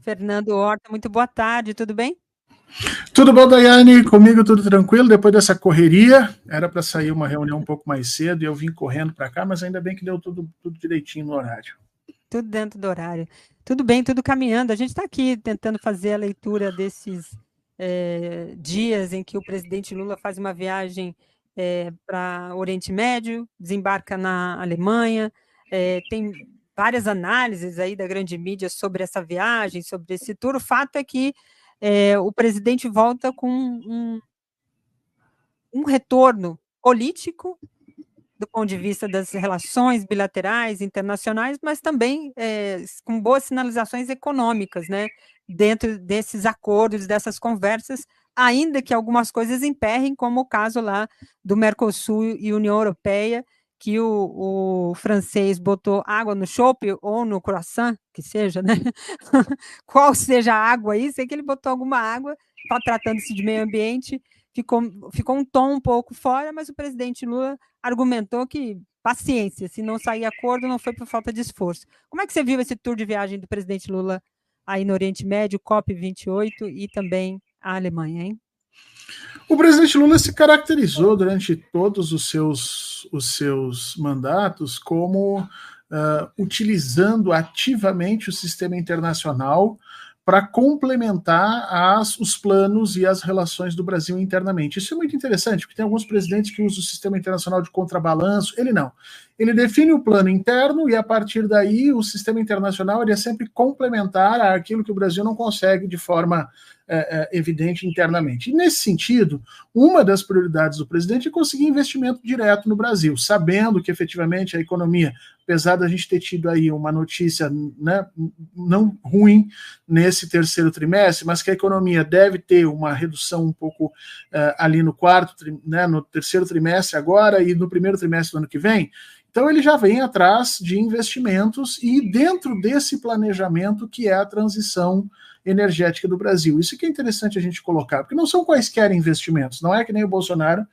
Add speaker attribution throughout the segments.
Speaker 1: Fernando Horta, muito boa tarde, tudo bem?
Speaker 2: Tudo bom, Daiane? Comigo tudo tranquilo, depois dessa correria, era para sair uma reunião um pouco mais cedo e eu vim correndo para cá, mas ainda bem que deu tudo direitinho no horário.
Speaker 1: Tudo dentro do horário. Tudo bem, tudo caminhando. A gente está aqui tentando fazer a leitura desses dias em que o presidente Lula faz uma viagem para o Oriente Médio, desembarca na Alemanha, tem várias análises aí da grande mídia sobre essa viagem, sobre esse tour. O fato é que o presidente volta com um retorno político, do ponto de vista das relações bilaterais, internacionais, mas também com boas sinalizações econômicas, né, dentro desses acordos, dessas conversas, ainda que algumas coisas emperrem, como o caso lá do Mercosul e União Europeia, que o francês botou água no chopp ou no croissant, que seja, né? Qual seja a água aí, sei que ele botou alguma água, tratando-se de meio ambiente, ficou um tom um pouco fora, mas o presidente Lula argumentou que, paciência, se não sair acordo, não foi por falta de esforço. Como é que você viu esse tour de viagem do presidente Lula aí no Oriente Médio, COP28 e também a Alemanha, hein?
Speaker 2: O presidente Lula se caracterizou durante todos os seus mandatos como utilizando ativamente o sistema internacional para complementar os planos e as relações do Brasil internamente. Isso é muito interessante, porque tem alguns presidentes que usam o sistema internacional de contrabalanço, ele não. Ele define o plano interno e, a partir daí, o sistema internacional ele é sempre complementar àquilo que o Brasil não consegue de forma evidente internamente. E, nesse sentido, uma das prioridades do presidente é conseguir investimento direto no Brasil, sabendo que, efetivamente, a economia, apesar da gente ter tido aí uma notícia, né, não ruim nesse terceiro trimestre, mas que a economia deve ter uma redução um pouco ali no no terceiro trimestre agora e no primeiro trimestre do ano que vem. Então ele já vem atrás de investimentos e dentro desse planejamento que é a transição energética do Brasil. Isso que é interessante a gente colocar, porque não são quaisquer investimentos, não é que nem o Bolsonaro,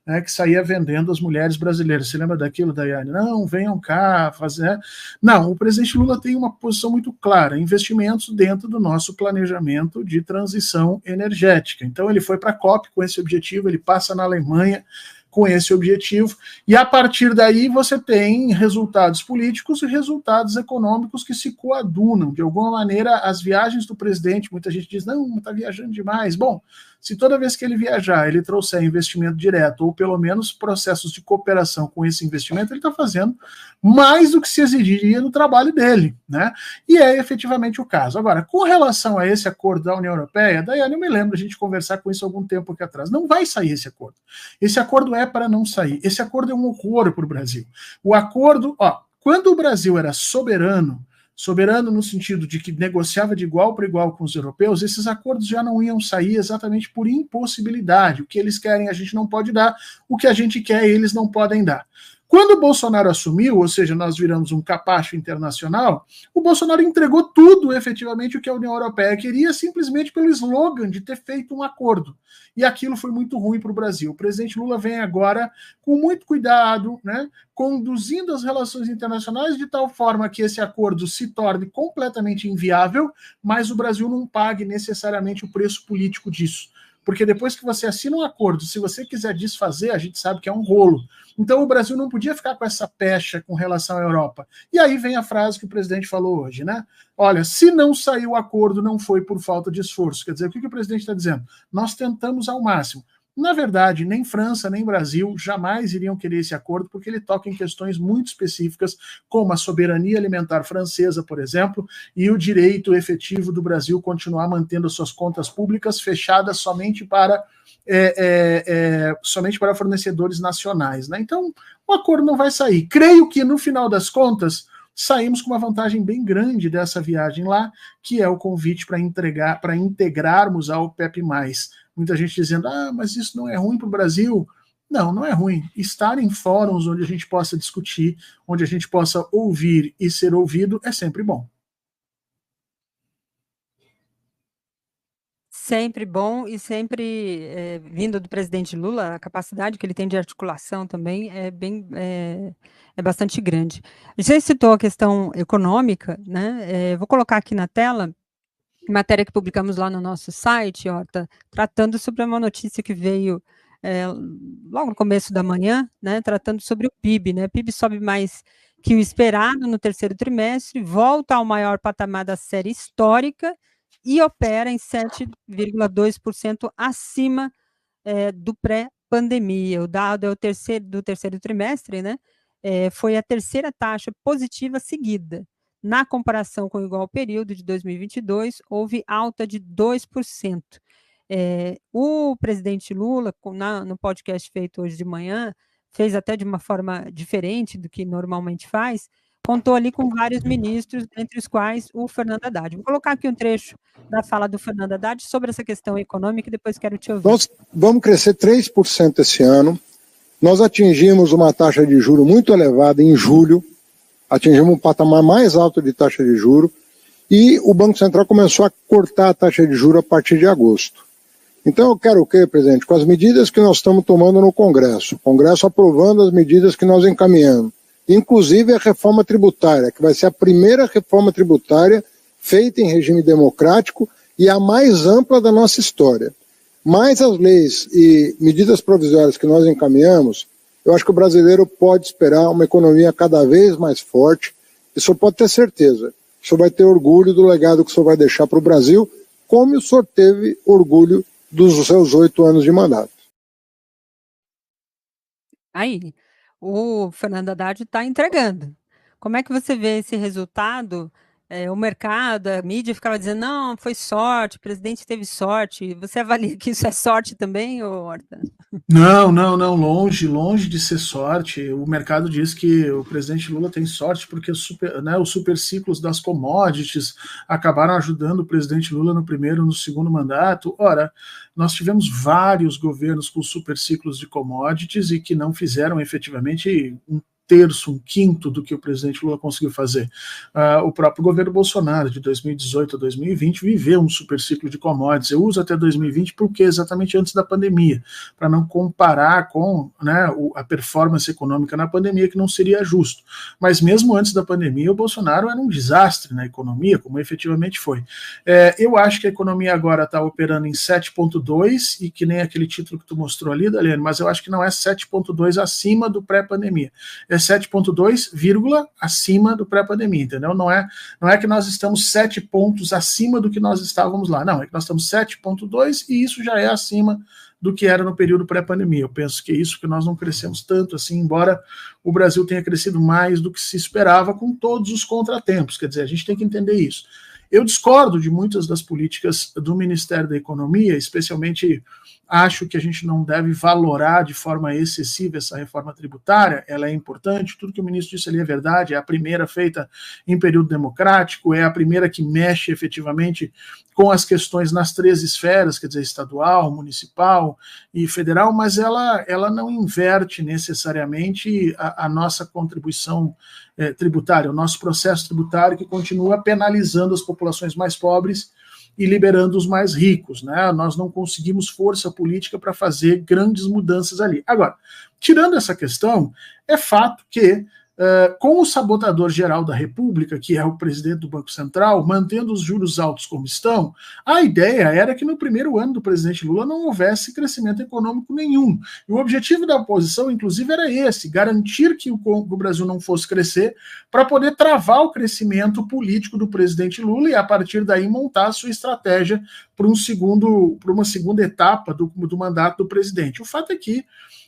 Speaker 2: né, que saía vendendo as mulheres brasileiras. Você lembra daquilo, Daiane? Não, venham cá fazer. Não, o presidente Lula tem uma posição muito clara: investimentos dentro do nosso planejamento de transição energética. Então, ele foi para a COP com esse objetivo, ele passa na Alemanha com esse objetivo, e a partir daí você tem resultados políticos e resultados econômicos que se coadunam. De alguma maneira, as viagens do presidente, muita gente diz, não, está viajando demais. Bom, se toda vez que ele viajar, ele trouxer investimento direto, ou pelo menos processos de cooperação com esse investimento, ele está fazendo mais do que se exigiria no trabalho dele, né? E é efetivamente o caso. Agora, com relação a esse acordo da União Europeia, Daiane, eu me lembro a gente conversar com isso há algum tempo aqui atrás. Não vai sair esse acordo. Esse acordo é para não sair. Esse acordo é um horror para o Brasil. O acordo, quando o Brasil era soberano no sentido de que negociava de igual para igual com os europeus, esses acordos já não iam sair exatamente por impossibilidade. O que eles querem a gente não pode dar, o que a gente quer eles não podem dar. Quando o Bolsonaro assumiu, ou seja, nós viramos um capacho internacional, o Bolsonaro entregou tudo, efetivamente, o que a União Europeia queria, simplesmente pelo slogan de ter feito um acordo. E aquilo foi muito ruim para o Brasil. O presidente Lula vem agora, com muito cuidado, né, conduzindo as relações internacionais de tal forma que esse acordo se torne completamente inviável, mas o Brasil não pague necessariamente o preço político disso. Porque depois que você assina um acordo, se você quiser desfazer, a gente sabe que é um rolo. Então o Brasil não podia ficar com essa pecha com relação à Europa. E aí vem a frase que o presidente falou hoje, né? Olha, se não saiu o acordo, não foi por falta de esforço. Quer dizer, o que o presidente está dizendo? Nós tentamos ao máximo. Na verdade, nem França, nem Brasil jamais iriam querer esse acordo, porque ele toca em questões muito específicas, como a soberania alimentar francesa, por exemplo, e o direito efetivo do Brasil continuar mantendo as suas contas públicas fechadas somente para fornecedores nacionais, né? Então, o acordo não vai sair. Creio que, no final das contas, saímos com uma vantagem bem grande dessa viagem lá, que é o convite para integrarmos ao OPEP+. Muita gente dizendo, mas isso não é ruim para o Brasil. Não, não é ruim. Estar em fóruns onde a gente possa discutir, onde a gente possa ouvir e ser ouvido, é sempre bom.
Speaker 1: Sempre bom e sempre vindo do presidente Lula, a capacidade que ele tem de articulação também é bastante grande. Você citou a questão econômica, né? Vou colocar aqui na tela matéria que publicamos lá no nosso site, Horta, tratando sobre uma notícia que veio logo no começo da manhã, né, tratando sobre o PIB, né, o PIB sobe mais que o esperado no terceiro trimestre, volta ao maior patamar da série histórica e opera em 7,2% acima do pré-pandemia. O dado é do terceiro trimestre, né, foi a terceira taxa positiva seguida. Na comparação com o igual período de 2022, houve alta de 2%. O presidente Lula, no podcast feito hoje de manhã, fez até de uma forma diferente do que normalmente faz, contou ali com vários ministros, entre os quais o Fernando Haddad. Vou colocar aqui um trecho da fala do Fernando Haddad sobre essa questão econômica e depois quero te ouvir.
Speaker 3: Nós vamos crescer 3% esse ano. Nós atingimos uma taxa de juros muito elevada em julho, atingimos um patamar mais alto de taxa de juros, e o Banco Central começou a cortar a taxa de juros a partir de agosto. Então eu quero o quê, presidente? Com as medidas que nós estamos tomando no Congresso, o Congresso aprovando as medidas que nós encaminhamos, inclusive a reforma tributária, que vai ser a primeira reforma tributária feita em regime democrático e a mais ampla da nossa história. Mais as leis e medidas provisórias que nós encaminhamos, eu acho que o brasileiro pode esperar uma economia cada vez mais forte, e o senhor pode ter certeza, o senhor vai ter orgulho do legado que o senhor vai deixar para o Brasil, como o senhor teve orgulho dos seus 8 anos de mandato.
Speaker 1: Aí, o Fernando Haddad está entregando. Como é que você vê esse resultado? O mercado, a mídia ficava dizendo, não, foi sorte, o presidente teve sorte. Você avalia que isso é sorte também, Horta?
Speaker 2: Não, longe de ser sorte. O mercado diz que o presidente Lula tem sorte porque os super ciclos das commodities acabaram ajudando o presidente Lula no primeiro e no segundo mandato. Ora, nós tivemos vários governos com super ciclos de commodities e que não fizeram efetivamente um terço, um quinto do que o presidente Lula conseguiu fazer. O próprio governo Bolsonaro, de 2018 a 2020, viveu um super ciclo de commodities. Eu uso até 2020 porque exatamente antes da pandemia, para não comparar com, né, a performance econômica na pandemia, que não seria justo. Mas mesmo antes da pandemia, o Bolsonaro era um desastre na economia, como efetivamente foi. Eu acho que a economia agora está operando em 7,2, e que nem aquele título que tu mostrou ali, Daliane, mas eu acho que não é 7,2 acima do pré-pandemia. É 7,2, acima do pré-pandemia, entendeu? Não é que nós estamos 7 pontos acima do que nós estávamos lá, não, é que nós estamos 7,2 e isso já é acima do que era no período pré-pandemia. Eu penso que é isso, que nós não crescemos tanto assim, embora o Brasil tenha crescido mais do que se esperava, com todos os contratempos. Quer dizer, a gente tem que entender isso. Eu discordo de muitas das políticas do Ministério da Economia, especialmente acho que a gente não deve valorar de forma excessiva essa reforma tributária. Ela é importante, tudo que o ministro disse ali é verdade, é a primeira feita em período democrático, é a primeira que mexe efetivamente com as questões nas 3 esferas, quer dizer, estadual, municipal e federal, mas ela não inverte necessariamente a nossa contribuição tributária, o nosso processo tributário, que continua penalizando as populações mais pobres e liberando os mais ricos, né? Nós não conseguimos força política para fazer grandes mudanças ali. Agora, tirando essa questão, é fato que com o sabotador-geral da República, que é o presidente do Banco Central, mantendo os juros altos como estão, a ideia era que no primeiro ano do presidente Lula não houvesse crescimento econômico nenhum. E o objetivo da oposição, inclusive, era esse, garantir que o Brasil não fosse crescer para poder travar o crescimento político do presidente Lula e, a partir daí, montar a sua estratégia para uma segunda etapa do mandato do presidente. O fato é que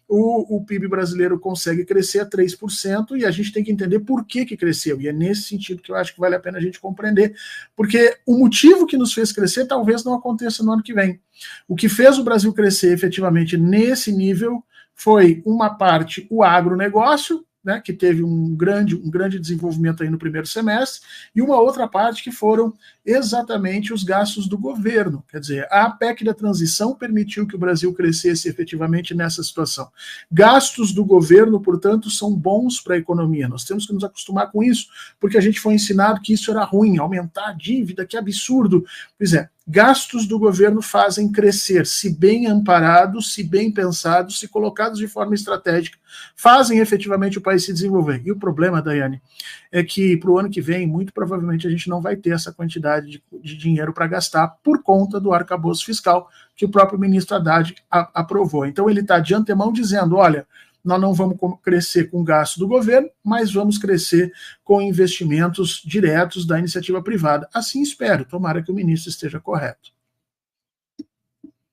Speaker 2: o PIB brasileiro consegue crescer a 3% e a gente tem que entender por que cresceu. E é nesse sentido que eu acho que vale a pena a gente compreender, porque o motivo que nos fez crescer talvez não aconteça no ano que vem. O que fez o Brasil crescer efetivamente nesse nível foi, uma parte, o agronegócio, né, que teve um grande desenvolvimento aí no primeiro semestre, e uma outra parte que foram exatamente os gastos do governo. Quer dizer, a PEC da transição permitiu que o Brasil crescesse efetivamente nessa situação. Gastos do governo, portanto, são bons para a economia. Nós temos que nos acostumar com isso, porque a gente foi ensinado que isso era ruim, aumentar a dívida, que absurdo. Pois é, gastos do governo fazem crescer, se bem amparados, se bem pensados, se colocados de forma estratégica, fazem efetivamente o país se desenvolver. E o problema, Daiane, é que para o ano que vem, muito provavelmente a gente não vai ter essa quantidade de dinheiro para gastar por conta do arcabouço fiscal que o próprio ministro Haddad aprovou. Então ele está de antemão dizendo, olha, nós não vamos crescer com gasto do governo, mas vamos crescer com investimentos diretos da iniciativa privada. Assim espero, tomara que o ministro esteja correto.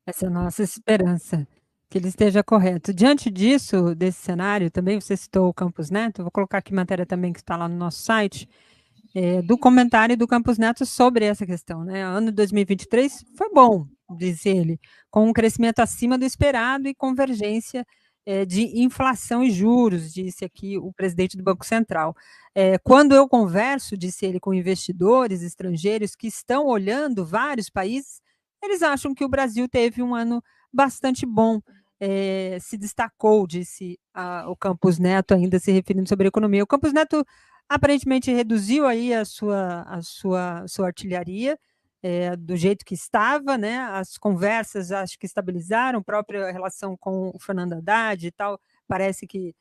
Speaker 1: Essa é a nossa esperança, que ele esteja correto. Diante disso, desse cenário, também você citou o Campos Neto, vou colocar aqui matéria também que está lá no nosso site, do comentário do Campos Neto sobre essa questão, né? O ano de 2023 foi bom, diz ele, com um crescimento acima do esperado e convergência de inflação e juros, disse aqui o presidente do Banco Central. Quando eu converso, disse ele, com investidores estrangeiros que estão olhando vários países, eles acham que o Brasil teve um ano bastante bom, se destacou, disse o Campos Neto, ainda se referindo sobre a economia. O Campos Neto aparentemente reduziu aí a sua artilharia, do jeito que estava, né? As conversas acho que estabilizaram, a própria relação com o Fernando Haddad e tal, parece que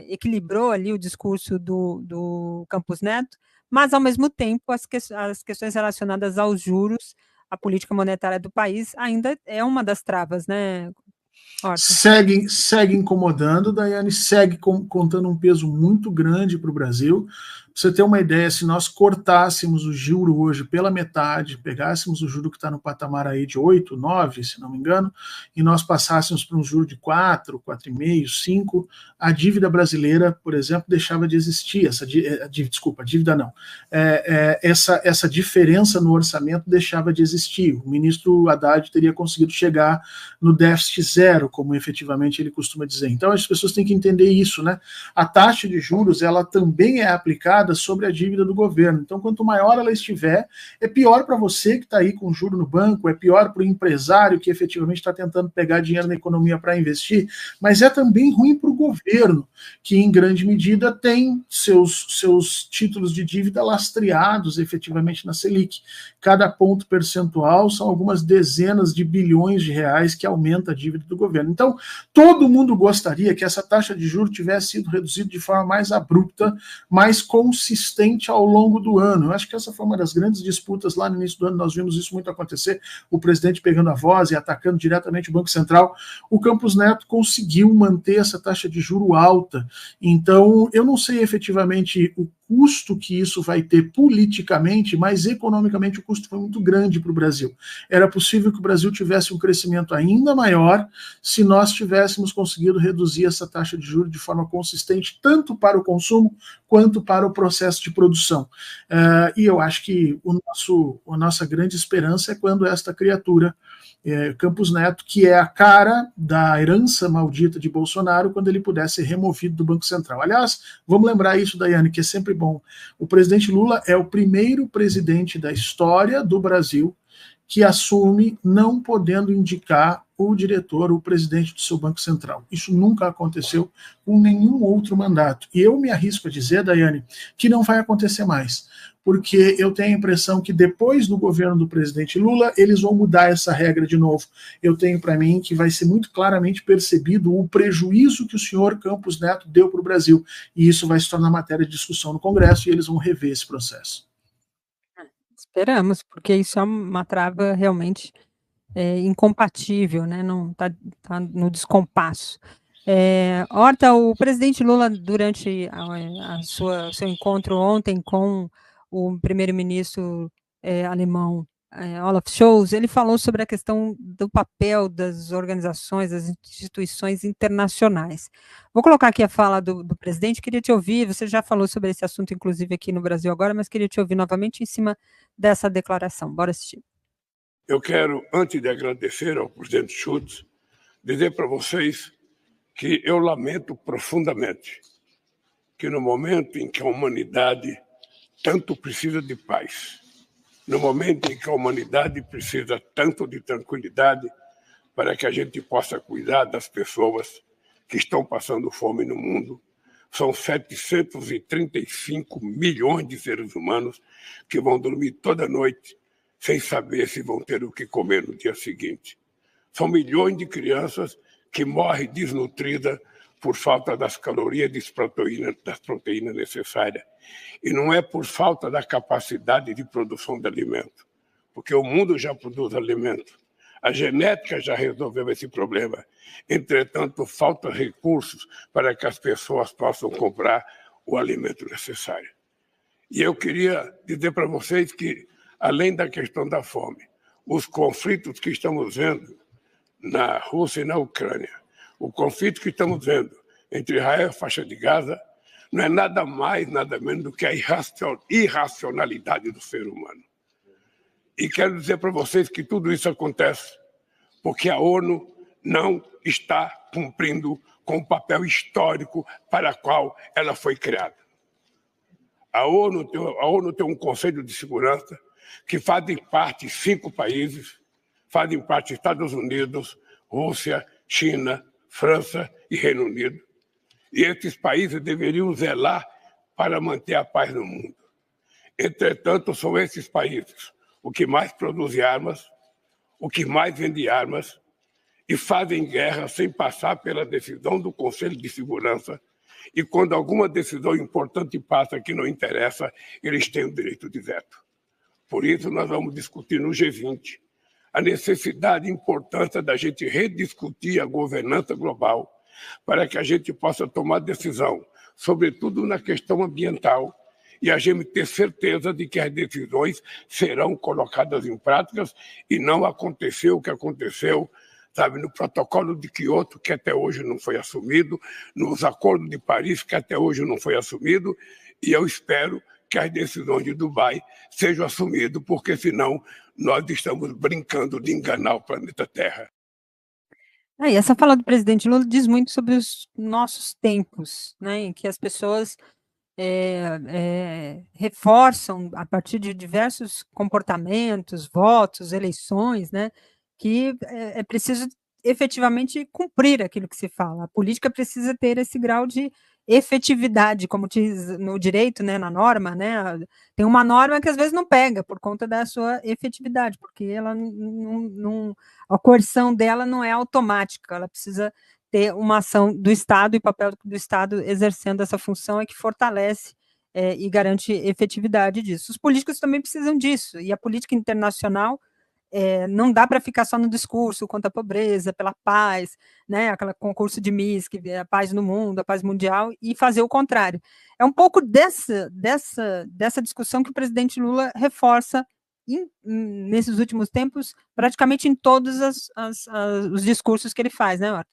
Speaker 1: equilibrou ali o discurso do Campos Neto, mas, ao mesmo tempo, as questões relacionadas aos juros, a política monetária do país ainda é uma das travas, né,
Speaker 2: Segue incomodando, Daiane, segue contando um peso muito grande para o Brasil. Pra você ter uma ideia, se nós cortássemos o juro hoje pela metade, pegássemos o juro que está no patamar aí de 8, 9, se não me engano, e nós passássemos para um juro de 4, 4,5, 5, a dívida brasileira, por exemplo, deixava de existir. Desculpa, a dívida não. Essa diferença no orçamento deixava de existir. O ministro Haddad teria conseguido chegar no déficit zero, como efetivamente ele costuma dizer. Então as pessoas têm que entender isso, né? A taxa de juros, ela também é aplicada sobre a dívida do governo. Então, quanto maior ela estiver, é pior para você que está aí com juro no banco, é pior para o empresário que efetivamente está tentando pegar dinheiro na economia para investir, mas é também ruim para o governo, que em grande medida tem seus títulos de dívida lastreados efetivamente na Selic. Cada ponto percentual são algumas dezenas de bilhões de reais que aumenta a dívida do governo. Então, todo mundo gostaria que essa taxa de juros tivesse sido reduzida de forma mais abrupta, mais consistente ao longo do ano. Eu acho que essa foi uma das grandes disputas lá no início do ano, nós vimos isso muito acontecer, o presidente pegando a voz e atacando diretamente o Banco Central. O Campos Neto conseguiu manter essa taxa de juro alta. Então, eu não sei efetivamente o custo que isso vai ter politicamente, mas economicamente o custo foi muito grande para o Brasil. Era possível que o Brasil tivesse um crescimento ainda maior se nós tivéssemos conseguido reduzir essa taxa de juros de forma consistente, tanto para o consumo quanto para o processo de produção. E eu acho que a nossa grande esperança é quando esta criatura, Campos Neto, que é a cara da herança maldita de Bolsonaro, quando ele puder ser removido do Banco Central. Aliás, vamos lembrar isso, Daiane, que é sempre bom. O presidente Lula é o primeiro presidente da história do Brasil que assume não podendo indicar o diretor, o presidente do seu Banco Central. Isso nunca aconteceu com nenhum outro mandato. E eu me arrisco a dizer, Daiane, que não vai acontecer mais, porque eu tenho a impressão que depois do governo do presidente Lula, eles vão mudar essa regra de novo. Eu tenho para mim que vai ser muito claramente percebido o prejuízo que o senhor Campos Neto deu para o Brasil, e isso vai se tornar matéria de discussão no Congresso, e eles vão rever esse processo.
Speaker 1: Esperamos, porque isso é uma trava realmente incompatível, né? Não tá no descompasso. Horta, o presidente Lula, durante seu encontro ontem com o primeiro-ministro alemão Olaf Scholz, ele falou sobre a questão do papel das organizações, das instituições internacionais. Vou colocar aqui a fala do presidente, queria te ouvir, você já falou sobre esse assunto, inclusive, aqui no Brasil agora, mas queria te ouvir novamente em cima dessa declaração. Bora assistir.
Speaker 4: Eu quero, antes de agradecer ao presidente Schultz, dizer para vocês que eu lamento profundamente que no momento em que a humanidade tanto precisa de paz, no momento em que a humanidade precisa tanto de tranquilidade para que a gente possa cuidar das pessoas que estão passando fome no mundo, são 735 milhões de seres humanos que vão dormir toda noite sem saber se vão ter o que comer no dia seguinte. São milhões de crianças que morrem desnutridas por falta das calorias e das proteínas necessárias. E não é por falta da capacidade de produção de alimento, porque o mundo já produz alimento. A genética já resolveu esse problema. Entretanto, faltam recursos para que as pessoas possam comprar o alimento necessário. E eu queria dizer para vocês que, além da questão da fome, os conflitos que estamos vendo na Rússia e na Ucrânia, o conflito que estamos vendo entre Israel e a faixa de Gaza, não é nada mais, nada menos do que a irracionalidade do ser humano. E quero dizer para vocês que tudo isso acontece porque a ONU não está cumprindo com o papel histórico para o qual ela foi criada. A ONU tem um Conselho de Segurança que fazem parte 5 países, fazem parte Estados Unidos, Rússia, China, França e Reino Unido. E esses países deveriam zelar para manter a paz no mundo. Entretanto, são esses países o que mais produzem armas, o que mais vende armas, e fazem guerra sem passar pela decisão do Conselho de Segurança. E quando alguma decisão importante passa que não interessa, eles têm o direito de veto. Por isso, nós vamos discutir no G20 a necessidade e importância da gente rediscutir a governança global para que a gente possa tomar decisão, sobretudo na questão ambiental, e a gente ter certeza de que as decisões serão colocadas em práticas e não aconteceu o que aconteceu, sabe, no protocolo de Quioto, que até hoje não foi assumido, nos acordos de Paris, que até hoje não foi assumido, e eu espero que as decisões de Dubai sejam assumidas, porque senão nós estamos brincando de enganar o planeta Terra.
Speaker 1: E essa fala do presidente Lula diz muito sobre os nossos tempos, né, em que as pessoas reforçam, a partir de diversos comportamentos, votos, eleições, né, que é preciso efetivamente cumprir aquilo que se fala. A política precisa ter esse grau de efetividade, como diz no direito, né, na norma, né, tem uma norma que às vezes não pega por conta da sua efetividade, porque ela a coerção dela não é automática, ela precisa ter uma ação do Estado, e o papel do Estado exercendo essa função é que fortalece e garante efetividade disso. Os políticos também precisam disso, e a política internacional não dá para ficar só no discurso contra a pobreza, pela paz, né, aquele concurso de Miss, que é a paz no mundo, a paz mundial, e fazer o contrário. É um pouco dessa discussão que o presidente Lula reforça nesses últimos tempos, praticamente em todos os discursos que ele faz, né, Arthur?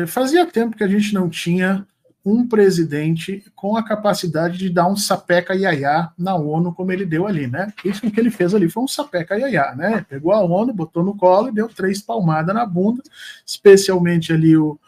Speaker 2: Fazia tempo que a gente não tinha um presidente com a capacidade de dar um sapeca iaiá na ONU como ele deu ali, né? Isso que ele fez ali foi um sapeca iaiá, né? Pegou a ONU, botou no colo e deu 3 palmadas na bunda, especialmente ali o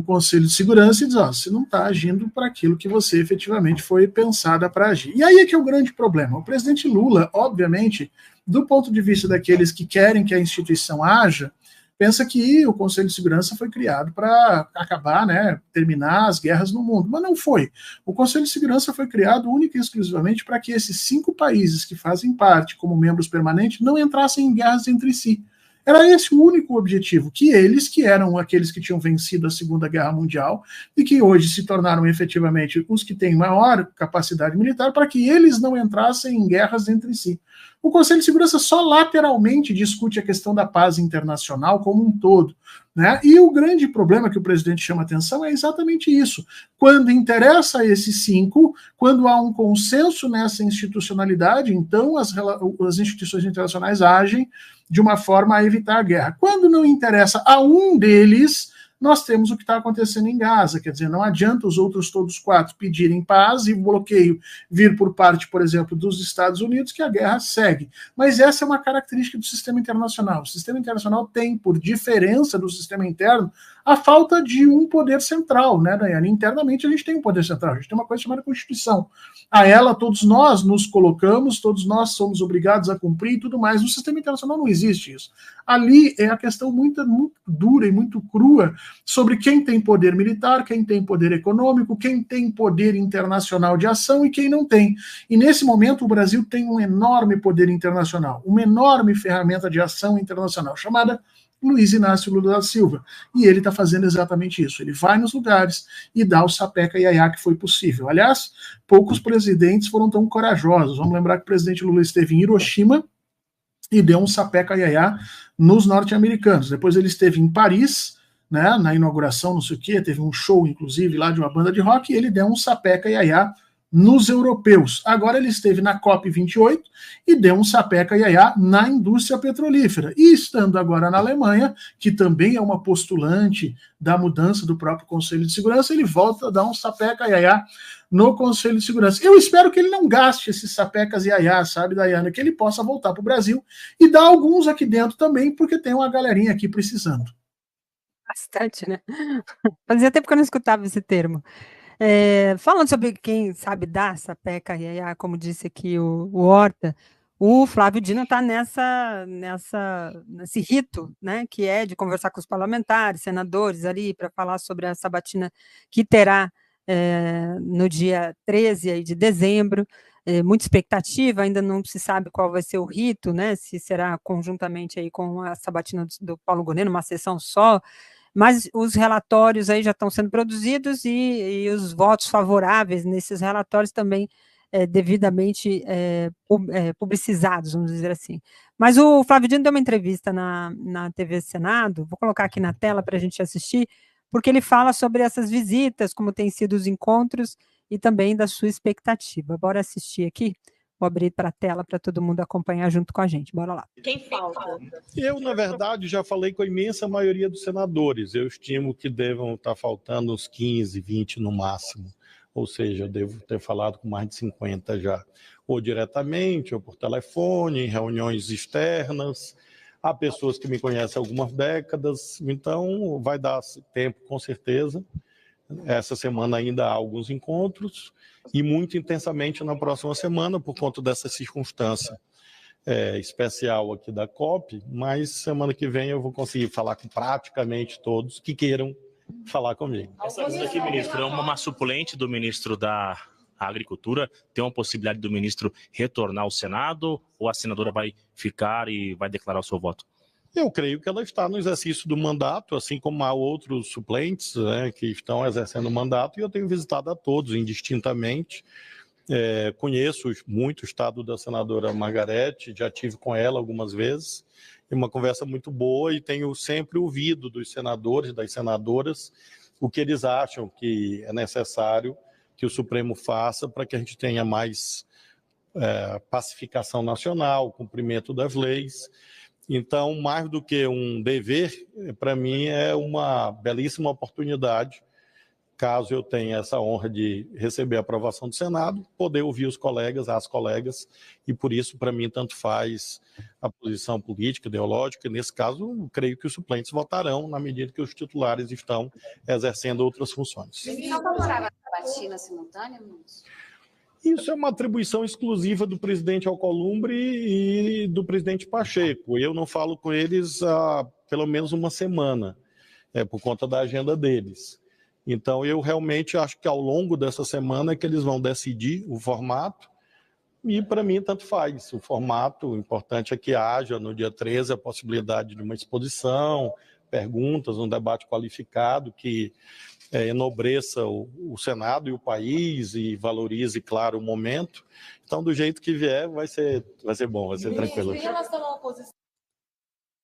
Speaker 2: Conselho de Segurança, e diz, ó, você não está agindo para aquilo que você efetivamente foi pensada para agir. E aí é que é o grande problema. O presidente Lula, obviamente, do ponto de vista daqueles que querem que a instituição haja, pensa que o Conselho de Segurança foi criado para acabar, né, terminar as guerras no mundo, mas não foi. O Conselho de Segurança foi criado única e exclusivamente para que esses 5 países que fazem parte como membros permanentes não entrassem em guerras entre si. Era esse o único objetivo, que eles, que eram aqueles que tinham vencido a Segunda Guerra Mundial e que hoje se tornaram efetivamente os que têm maior capacidade militar, para que eles não entrassem em guerras entre si. O Conselho de Segurança só lateralmente discute a questão da paz internacional como um todo, né? E o grande problema que o presidente chama atenção é exatamente isso. Quando interessa a esses 5, quando há um consenso nessa institucionalidade, então as instituições internacionais agem de uma forma a evitar a guerra. Quando não interessa a um deles, nós temos o que está acontecendo em Gaza, quer dizer, não adianta os outros todos 4 pedirem paz e bloqueio vir por parte, por exemplo, dos Estados Unidos, que a guerra segue. Mas essa é uma característica do sistema internacional. O sistema internacional tem, por diferença do sistema interno, a falta de um poder central, né, Daiane? Internamente a gente tem um poder central, a gente tem uma coisa chamada Constituição. A ela todos nós nos colocamos, todos nós somos obrigados a cumprir e tudo mais. No sistema internacional não existe isso. Ali é a questão muito, muito dura e muito crua sobre quem tem poder militar, quem tem poder econômico, quem tem poder internacional de ação e quem não tem. E nesse momento o Brasil tem um enorme poder internacional, uma enorme ferramenta de ação internacional, chamada Luiz Inácio Lula da Silva. E ele está fazendo exatamente isso. Ele vai nos lugares e dá o sapeca iaiá que foi possível. Aliás, poucos presidentes foram tão corajosos. Vamos lembrar que o presidente Lula esteve em Hiroshima e deu um sapeca iaiá nos norte-americanos. Depois ele esteve em Paris, né, na inauguração, não sei o quê, teve um show, inclusive, lá de uma banda de rock, e ele deu um sapeca iaiá nos europeus. Agora ele esteve na COP28 e deu um sapeca iaiá na indústria petrolífera. E estando agora na Alemanha, que também é uma postulante da mudança do próprio Conselho de Segurança, ele volta a dar um sapeca iaiá no Conselho de Segurança. Eu espero que ele não gaste esses sapecas iaiá, sabe, Daiane, que ele possa voltar para o Brasil e dar alguns aqui dentro também, porque tem uma galerinha aqui precisando.
Speaker 1: Bastante, né? Fazia tempo que eu não escutava esse termo. Falando sobre quem sabe dar sapeca iaiá, como disse aqui o Horta, o Flávio Dino está nesse rito, né, que é de conversar com os parlamentares, senadores ali, para falar sobre a sabatina que terá no dia 13 aí de dezembro. Muita expectativa, ainda não se sabe qual vai ser o rito, né, se será conjuntamente aí com a sabatina do Paulo Gonet, uma sessão só, mas os relatórios aí já estão sendo produzidos e os votos favoráveis nesses relatórios também devidamente publicizados, vamos dizer assim. Mas o Flávio Dino deu uma entrevista na TV Senado, vou colocar aqui na tela para a gente assistir, porque ele fala sobre essas visitas, como têm sido os encontros e também da sua expectativa. Bora assistir aqui? Vou abrir para a tela para todo mundo acompanhar junto com a gente. Bora lá.
Speaker 5: Quem falta?
Speaker 6: Eu, na verdade, já falei com a imensa maioria dos senadores. Eu estimo que devam estar faltando uns 15, 20 no máximo. Ou seja, eu devo ter falado com mais de 50 já. Ou diretamente, ou por telefone, em reuniões externas. Há pessoas que me conhecem há algumas décadas. Então, vai dar tempo, com certeza. Essa semana ainda há alguns encontros e muito intensamente na próxima semana por conta dessa circunstância especial aqui da COP, mas semana que vem eu vou conseguir falar com praticamente todos que queiram falar comigo.
Speaker 5: Essa lista aqui, ministro, é uma suplente do ministro da Agricultura. Tem uma possibilidade do ministro retornar ao Senado ou a senadora vai ficar e vai declarar o seu voto?
Speaker 6: Eu creio que ela está no exercício do mandato, assim como há outros suplentes, né, que estão exercendo o mandato, e eu tenho visitado a todos indistintamente. Conheço muito o estado da senadora Margarete, já tive com ela algumas vezes, e uma conversa muito boa, e tenho sempre ouvido dos senadores, das senadoras, o que eles acham que é necessário que o Supremo faça para que a gente tenha mais pacificação nacional, cumprimento das leis. Então, mais do que um dever, para mim é uma belíssima oportunidade, caso eu tenha essa honra de receber a aprovação do Senado, poder ouvir os colegas, as colegas, e por isso, para mim, tanto faz a posição política, ideológica, e nesse caso, eu creio que os suplentes votarão na medida que os titulares estão exercendo outras funções.
Speaker 7: Não favorável à sabatina simultânea, ministro?
Speaker 6: Isso é uma atribuição exclusiva do presidente Alcolumbre e do presidente Pacheco. Eu não falo com eles há pelo menos uma semana, por conta da agenda deles. Então, eu realmente acho que ao longo dessa semana é que eles vão decidir o formato, e para mim tanto faz. O formato, o importante é que haja no dia 13 a possibilidade de uma exposição, perguntas, um debate qualificado que enobreça o Senado e o país e valorize, claro, o momento. Então, do jeito que vier, vai ser bom, vai ser tranquilo.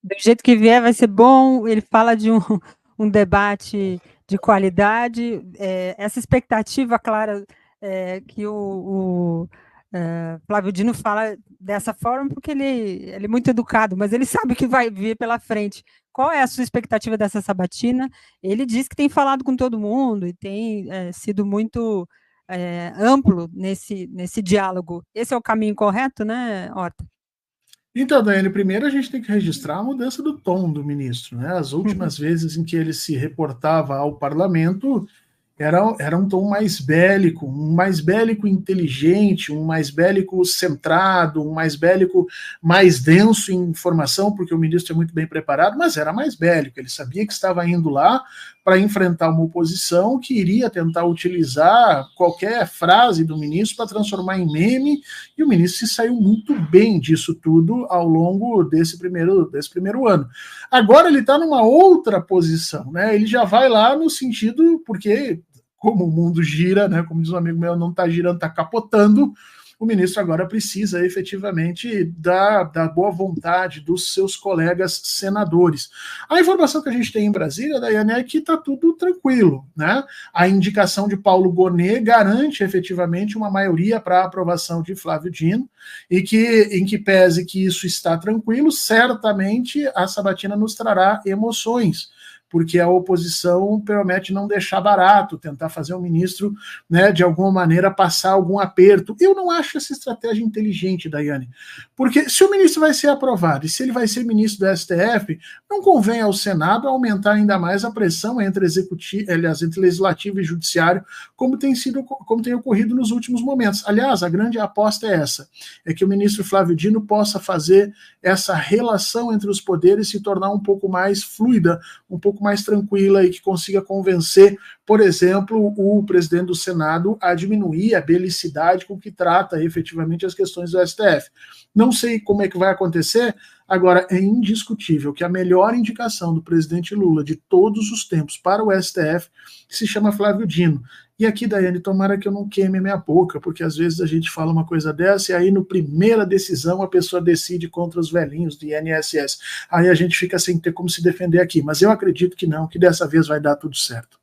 Speaker 1: Do jeito que vier, vai ser bom. Ele fala de um debate de qualidade. Essa expectativa, clara, que o Flávio Dino fala dessa forma, porque ele é muito educado, mas ele sabe o que vai vir pela frente. Qual é a sua expectativa dessa sabatina? Ele diz que tem falado com todo mundo e tem sido muito amplo nesse diálogo. Esse é o caminho correto, né, Horta?
Speaker 2: Então, Daiane, primeiro a gente tem que registrar a mudança do tom do ministro, né? As últimas vezes em que ele se reportava ao parlamento era um tom mais bélico, um mais bélico inteligente, um mais bélico centrado, um mais bélico mais denso em informação, porque o ministro é muito bem preparado, mas era mais bélico. Ele sabia que estava indo lá para enfrentar uma oposição que iria tentar utilizar qualquer frase do ministro para transformar em meme, e o ministro se saiu muito bem disso tudo ao longo desse primeiro ano. Agora ele está numa outra posição, né? Ele já vai lá no sentido, porque como o mundo gira, né? Como diz um amigo meu, não está girando, está capotando. O ministro agora precisa efetivamente da boa vontade dos seus colegas senadores. A informação que a gente tem em Brasília, Daiane, é que está tudo tranquilo, né? A indicação de Paulo Gonet garante efetivamente uma maioria para a aprovação de Flávio Dino, e que, em que pese que isso está tranquilo, certamente a sabatina nos trará emoções, porque a oposição promete não deixar barato, tentar fazer o ministro, né, de alguma maneira passar algum aperto. Eu não acho essa estratégia inteligente, Daiane, porque se o ministro vai ser aprovado e se ele vai ser ministro do STF, não convém ao Senado aumentar ainda mais a pressão entre legislativo e judiciário, como tem ocorrido nos últimos momentos. Aliás, a grande aposta é essa, é que o ministro Flávio Dino possa fazer essa relação entre os poderes se tornar um pouco mais fluida, um pouco mais tranquila, e que consiga convencer, por exemplo, o presidente do Senado a diminuir a belicidade com que trata efetivamente as questões do STF. Não sei como é que vai acontecer. Agora, é indiscutível que a melhor indicação do presidente Lula de todos os tempos para o STF se chama Flávio Dino. E aqui, Daiane, tomara que eu não queime minha boca, porque às vezes a gente fala uma coisa dessa e aí no primeira decisão a pessoa decide contra os velhinhos do INSS. Aí a gente fica sem ter como se defender aqui. Mas eu acredito que não, que dessa vez vai dar tudo certo.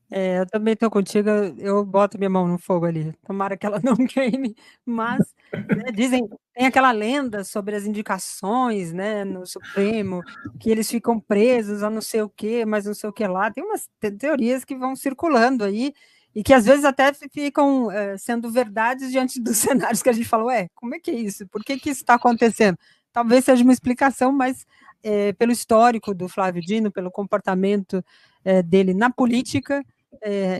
Speaker 1: Eu também estou contigo, eu boto minha mão no fogo ali. Tomara que ela não queime, mas né, dizem, tem aquela lenda sobre as indicações, né, no Supremo, que eles ficam presos a não sei o quê, mas não sei o que lá. Tem umas teorias que vão circulando aí, e que às vezes até ficam sendo verdades diante dos cenários que a gente fala, como é que é isso? Por que isso está acontecendo? Talvez seja uma explicação, mas pelo histórico do Flávio Dino, pelo comportamento dele na política,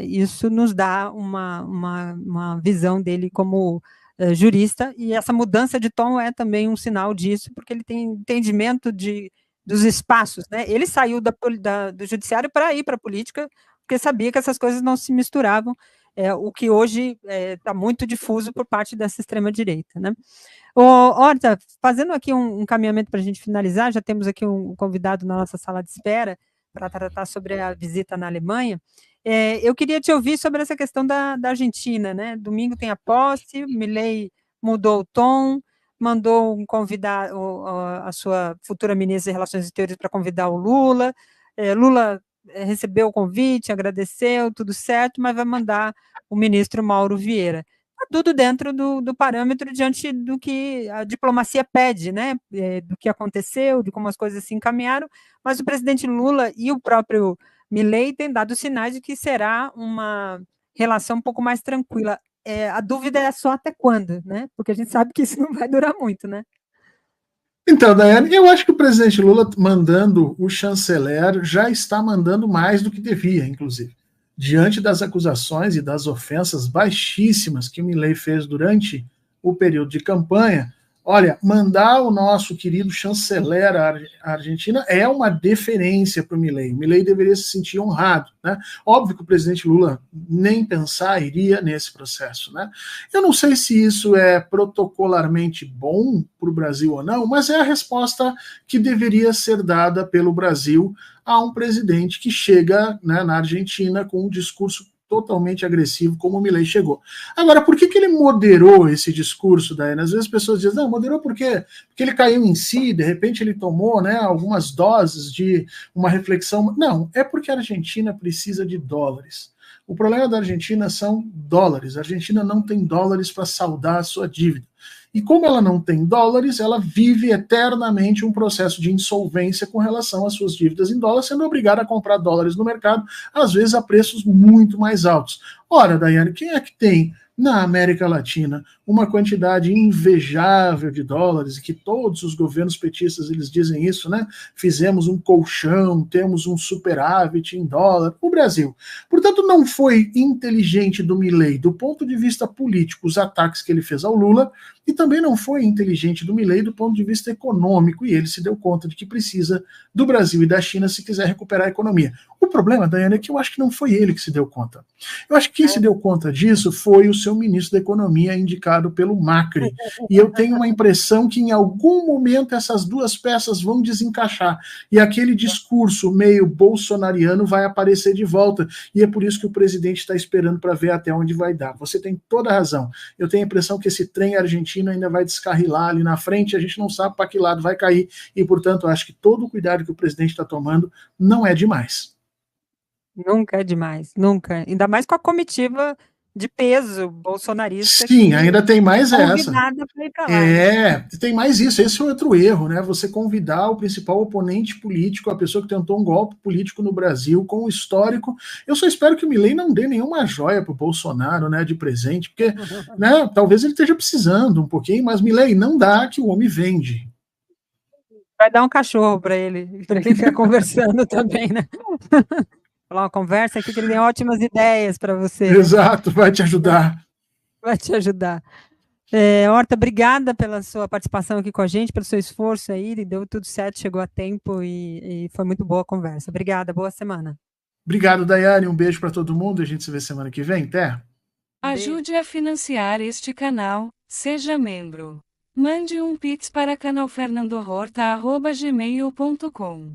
Speaker 1: isso nos dá uma visão dele como jurista, e essa mudança de tom é também um sinal disso, porque ele tem entendimento dos espaços, né? Ele saiu do judiciário para ir para a política, porque sabia que essas coisas não se misturavam, o que hoje está muito difuso por parte dessa extrema-direita, né? Horta, fazendo aqui um encaminhamento para a gente finalizar, já temos aqui um convidado na nossa sala de espera para tratar sobre a visita na Alemanha. Eu queria te ouvir sobre essa questão da Argentina, né? Domingo tem a posse, Milei mudou o tom, mandou convidar a sua futura ministra de Relações Exteriores para convidar o Lula. Lula recebeu o convite, agradeceu, tudo certo, mas vai mandar o ministro Mauro Vieira. Está tudo dentro do parâmetro diante do que a diplomacia pede, né? Do que aconteceu, de como as coisas se encaminharam, mas o presidente Lula e o próprio Milei têm dado sinais de que será uma relação um pouco mais tranquila. A dúvida é só até quando, né? Porque a gente sabe que isso não vai durar muito, né?
Speaker 2: Então, Daiane, eu acho que o presidente Lula mandando o chanceler já está mandando mais do que devia, inclusive. Diante das acusações e das ofensas baixíssimas que o Milei fez durante o período de campanha, olha, mandar o nosso querido chanceler à Argentina é uma deferência para o Milei. O Milei deveria se sentir honrado, né? Óbvio que o presidente Lula nem pensar iria nesse processo, né? Eu não sei se isso é protocolarmente bom para o Brasil ou não, mas é a resposta que deveria ser dada pelo Brasil a um presidente que chega, né, na Argentina com um discurso totalmente agressivo, como o Milei chegou. Agora, por que ele moderou esse discurso, Daiane? Às vezes as pessoas dizem, não, moderou por quê? Porque ele caiu em si, de repente ele tomou, né, algumas doses de uma reflexão. Não, é porque a Argentina precisa de dólares. O problema da Argentina são dólares. A Argentina não tem dólares para saldar a sua dívida. E como ela não tem dólares, ela vive eternamente um processo de insolvência com relação às suas dívidas em dólares, sendo obrigada a comprar dólares no mercado, às vezes a preços muito mais altos. Ora, Daiane, quem é que tem na América Latina uma quantidade invejável de dólares, e que todos os governos petistas eles dizem isso, né? Fizemos um colchão, temos um superávit em dólar, o Brasil. Portanto, não foi inteligente do Milei, do ponto de vista político, os ataques que ele fez ao Lula, e também não foi inteligente do Milei do ponto de vista econômico, e ele se deu conta de que precisa do Brasil e da China se quiser recuperar a economia. O problema, Daiane, é que eu acho que não foi ele que se deu conta. Eu acho que quem se deu conta disso foi o seu ministro da Economia, indicado pelo Macri. E eu tenho uma impressão que em algum momento essas duas peças vão desencaixar. E aquele discurso meio bolsonariano vai aparecer de volta. E é por isso que o presidente está esperando para ver até onde vai dar. Você tem toda a razão. Eu tenho a impressão que esse trem argentino ainda vai descarrilar ali na frente, a gente não sabe para que lado vai cair. E, portanto, eu acho que todo o cuidado que o presidente está tomando não é demais.
Speaker 1: Nunca é demais, nunca. Ainda mais com a comitiva de peso bolsonarista.
Speaker 2: Sim, ainda tem mais essa.
Speaker 1: Pra ir pra lá,
Speaker 2: tem mais isso. Esse é outro erro, né? Você convidar o principal oponente político, a pessoa que tentou um golpe político no Brasil, com o histórico. Eu só espero que o Milei não dê nenhuma joia pro Bolsonaro, né, de presente, porque, né, talvez ele esteja precisando um pouquinho, mas Milei, não dá, que o homem vende.
Speaker 1: Vai dar um cachorro para ele ficar conversando também, né? Falar uma conversa aqui que ele tem ótimas ideias para você.
Speaker 2: Exato, vai te ajudar.
Speaker 1: Vai te ajudar. Horta, obrigada pela sua participação aqui com a gente, pelo seu esforço aí, deu tudo certo, chegou a tempo e foi muito boa a conversa. Obrigada, boa semana.
Speaker 2: Obrigado, Daiane, um beijo para todo mundo, a gente se vê semana que vem, até.
Speaker 8: Ajude a financiar este canal, seja membro. Mande um Pix para canalfernandohorta@gmail.com.